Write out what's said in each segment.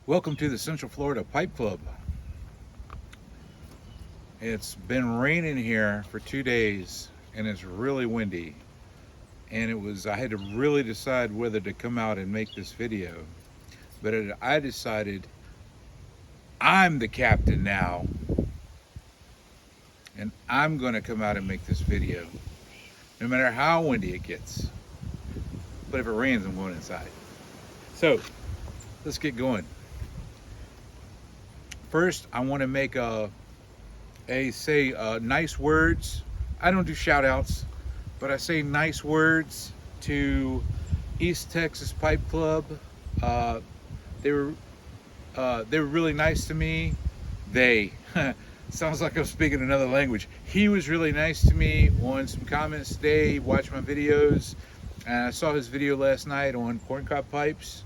Welcome to the Central Florida Pipe Club. It's been raining here for 2 days and it's really windy. And I had to really decide whether to come out and make this video. But I decided I'm the captain now and I'm going to come out and make this video. No matter how windy it gets. But if it rains, I'm going inside. So let's get going. First, I want to make nice words. I don't do shout outs, but I say nice words to East Texas Pipe Club. They were really nice to me. They sounds like I'm speaking another language. He was really nice to me on some comments today. He watched my videos, and I saw his video last night on corncob pipes,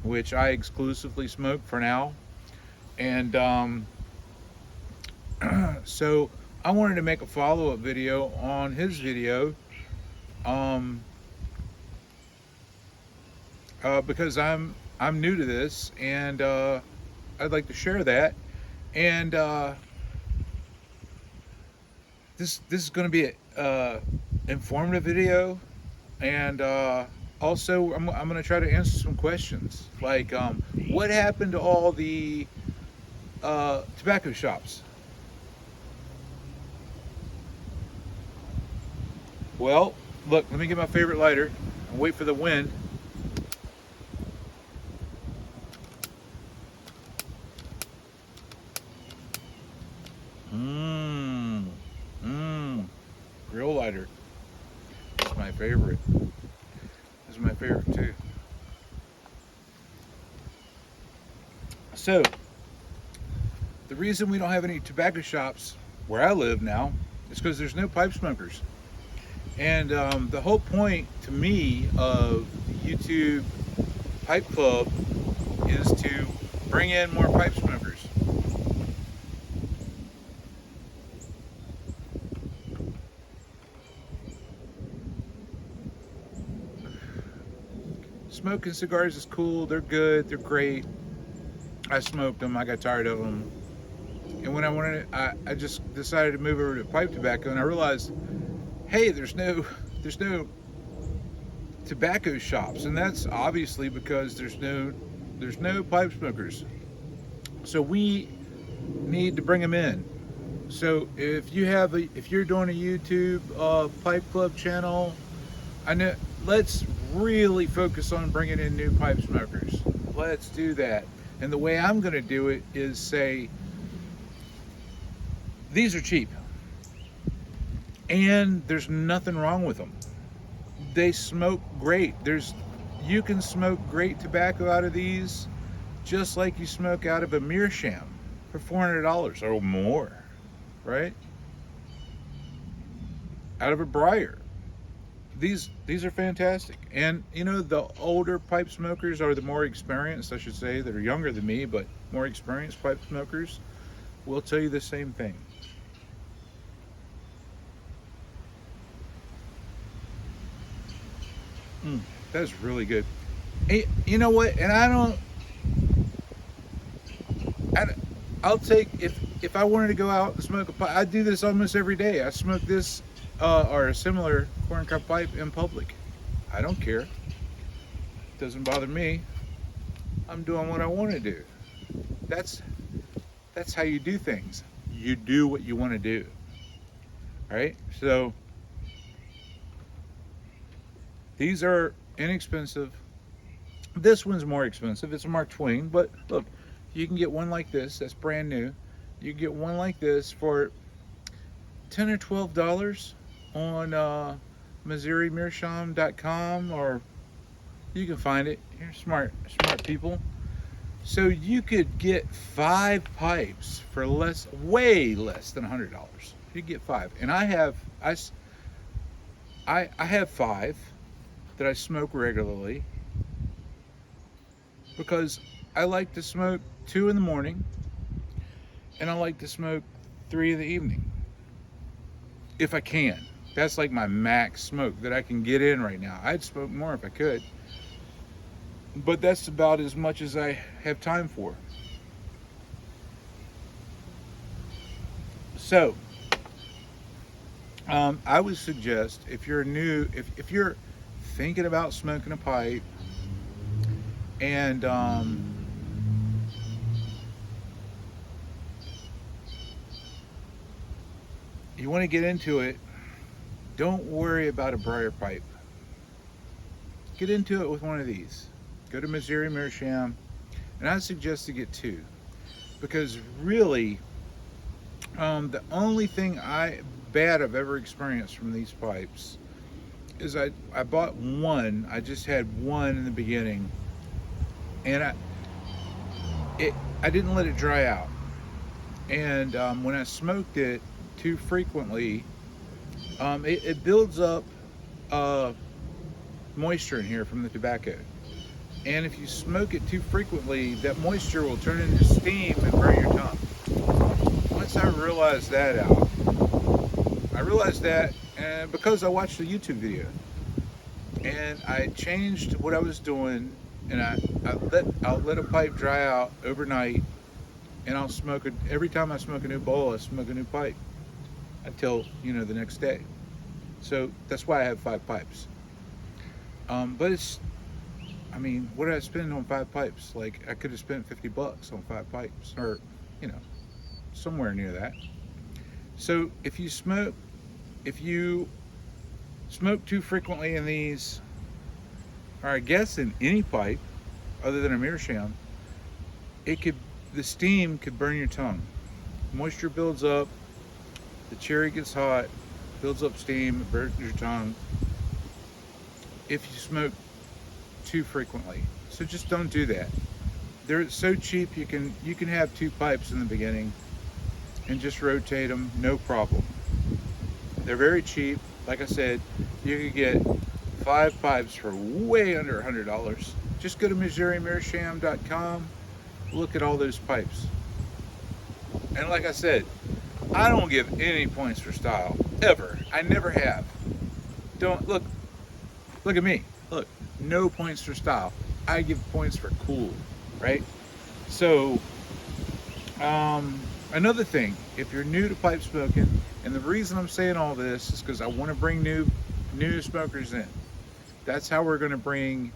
which I exclusively smoke for now. And so I wanted to make a follow-up video on his video because I'm new to this, and I'd like to share that. And this is going to be a informative video, and also I'm going to try to answer some questions like what happened to all the tobacco shops? Well, look, let me get my favorite lighter and wait for the wind. Grill lighter. This is my favorite. This is my favorite too. So, the reason we don't have any tobacco shops where I live now is because there's no pipe smokers. And the whole point to me of the YouTube Pipe Club is to bring in more pipe smokers. Smoking cigars is cool, they're good, they're great. I smoked them, I got tired of them. And when I just decided to move over to pipe tobacco, and I realized, hey, there's no tobacco shops, and that's obviously because there's no pipe smokers. So we need to bring them in. So if you're doing a YouTube Pipe Club channel, let's really focus on bringing in new pipe smokers. Let's do that. And the way I'm going to do it is say, these are cheap, and there's nothing wrong with them. They smoke great. You can smoke great tobacco out of these, just like you smoke out of a meerschaum for $400 or more, right? Out of a briar. These are fantastic. And you know, the older pipe smokers, or the more experienced, I should say, that are younger than me, but more experienced pipe smokers, will tell you the same thing. That's really good. Hey, you know what? And I'll take, if I wanted to go out and smoke a pipe, I do this almost every day. I smoke this or a similar corncob pipe in public. I don't care. It doesn't bother me. I'm doing what I want to do. That's how you do things. You do what you want to do. All right? So these are inexpensive. This one's more expensive. It's a Mark Twain, but look, you can get one like this that's brand new. You can get one like this for $10 or $12 on MissouriMeerschaum.com, or you can find it. You're smart people. So you could get 5 pipes for way less than $100. You get 5, and I have 5 that I smoke regularly because I like to smoke 2 in the morning and I like to smoke 3 in the evening if I can. That's like my max smoke that I can get in right now. I'd smoke more if I could, but that's about as much as I have time for. So, I would suggest if you're new, if you're thinking about smoking a pipe and you want to get into it, don't worry about a briar pipe. Get into it with one of these. Go to Missouri Meerschaum, and I suggest to get two, because really, the only thing bad I've ever experienced from these pipes is I bought one. I just had one in the beginning, and I didn't let it dry out. And when I smoked it too frequently, it builds up moisture in here from the tobacco. And if you smoke it too frequently, that moisture will turn into steam and burn your tongue. Once I realized that and because I watched a YouTube video, and I changed what I was doing, and I'll let a pipe dry out overnight, and I'll smoke it every time I smoke a new bowl. I smoke a new pipe until the next day. So that's why I have 5 pipes. But what did I spend on 5 pipes? Like, I could have spent $50 on 5 pipes, or somewhere near that. So if you smoke too frequently in these, or I guess in any pipe other than a meerschaum, the steam could burn your tongue. Moisture builds up, the cherry gets hot, builds up steam, it burns your tongue if you smoke too frequently. So just don't do that. They're so cheap, you can have 2 pipes in the beginning and just rotate them, no problem. They're very cheap. Like I said, you could get 5 pipes for way under $100. Just go to MissouriMeerschaum.com, look at all those pipes. And like I said, I don't give any points for style, ever. I never have. Don't look at me. Look, no points for style. I give points for cool, right? So, another thing, if you're new to pipe smoking, and the reason I'm saying all this is because I want to bring new smokers in. That's how we're going to bring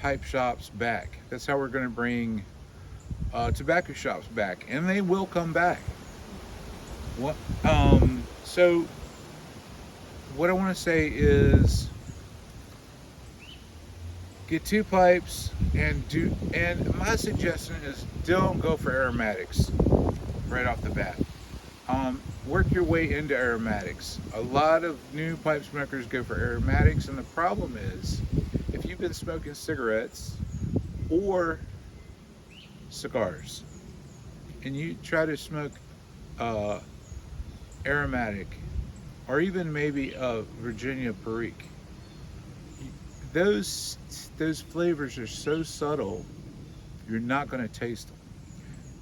pipe shops back. That's how we're going to bring tobacco shops back, and they will come back. So what I want to say is, get 2 pipes, and my suggestion is don't go for aromatics right off the bat. Work your way into aromatics. A lot of new pipe smokers go for aromatics, and the problem is, if you've been smoking cigarettes or cigars and you try to smoke aromatic, or even maybe a Virginia Perique, those flavors are so subtle, you're not going to taste them.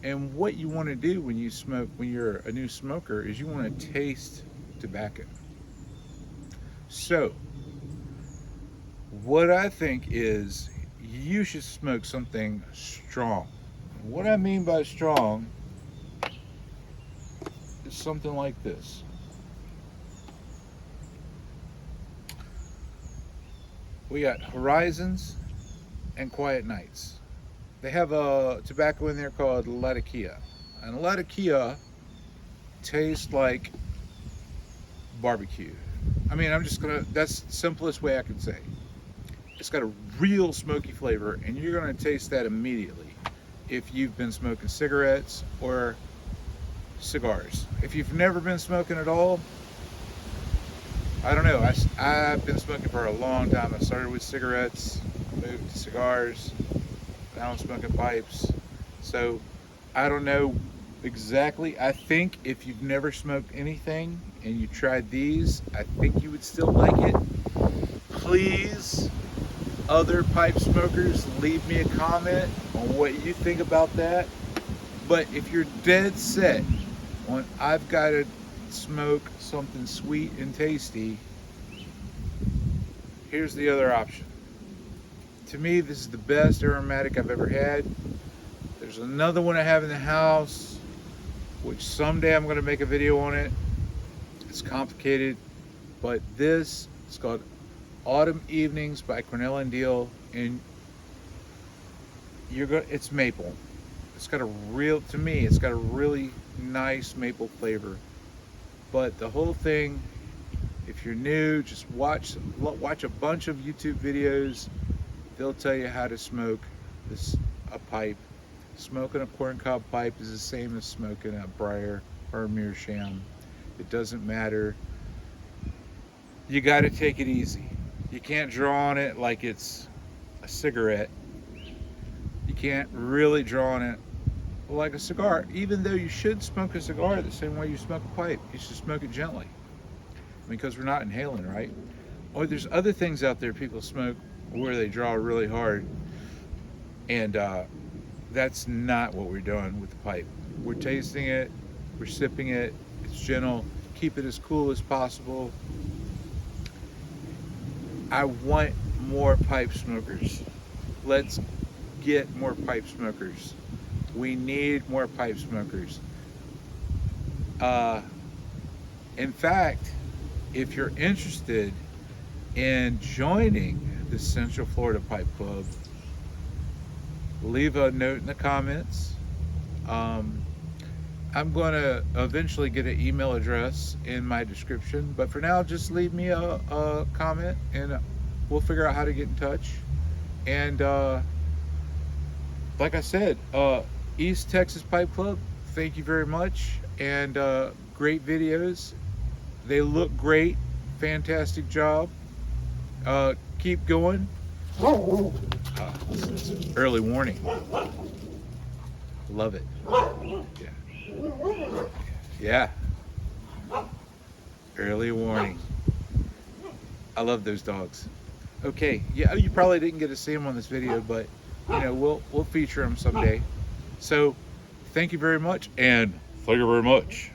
And what you want to do when you're a new smoker, is you want to taste tobacco. So what I think is, you should smoke something strong. What I mean by strong is something like this. We got Horizons and Quiet Nights. They have a tobacco in there called Latakia. And Latakia tastes like barbecue. That's the simplest way I can say. It's got a real smoky flavor, and you're gonna taste that immediately if you've been smoking cigarettes or cigars. If you've never been smoking at all, I don't know. I've been smoking for a long time. I started with cigarettes, moved to cigars, now I'm smoking pipes. So I don't know exactly. I think if you've never smoked anything and you tried these, I think you would still like it. Please, other pipe smokers, leave me a comment on what you think about that. But if you're dead set on, I've got to smoke something sweet and tasty, here's the other option. To me, this is the best aromatic I've ever had. There's another one I have in the house, which someday I'm going to make a video on it. It's complicated, but this is called Autumn Evenings by Cornell and Deal, and it's maple. It's got to me, it's got a really nice maple flavor. But the whole thing, if you're new, just watch a bunch of YouTube videos. They'll tell you how to smoke a pipe. Smoking a corncob pipe is the same as smoking a briar or a meerschaum. It doesn't matter. You got to take it easy. You can't draw on it like it's a cigarette. You can't really draw on it like a cigar, even though you should smoke a cigar the same way you smoke a pipe. You should smoke it gently, because we're not inhaling, right? Or there's other things out there people smoke where they draw really hard, and that's not what we're doing with the pipe. We're tasting it, we're sipping it, it's gentle, keep it as cool as possible. I want more pipe smokers. Let's get more pipe smokers. We need more pipe smokers. In fact, if you're interested in joining the Central Florida Pipe Club, leave a note in the comments. I'm going to eventually get an email address in my description, but for now, just leave me a comment and we'll figure out how to get in touch. And like I said, East Texas Pipe Club, thank you very much. And great videos. They look great. Fantastic job. Keep going. Early warning. Love it. Yeah. Early warning. I love those dogs. Okay, yeah, you probably didn't get to see them on this video, but you know, we'll feature them someday. So, thank you very much, and thank you very much.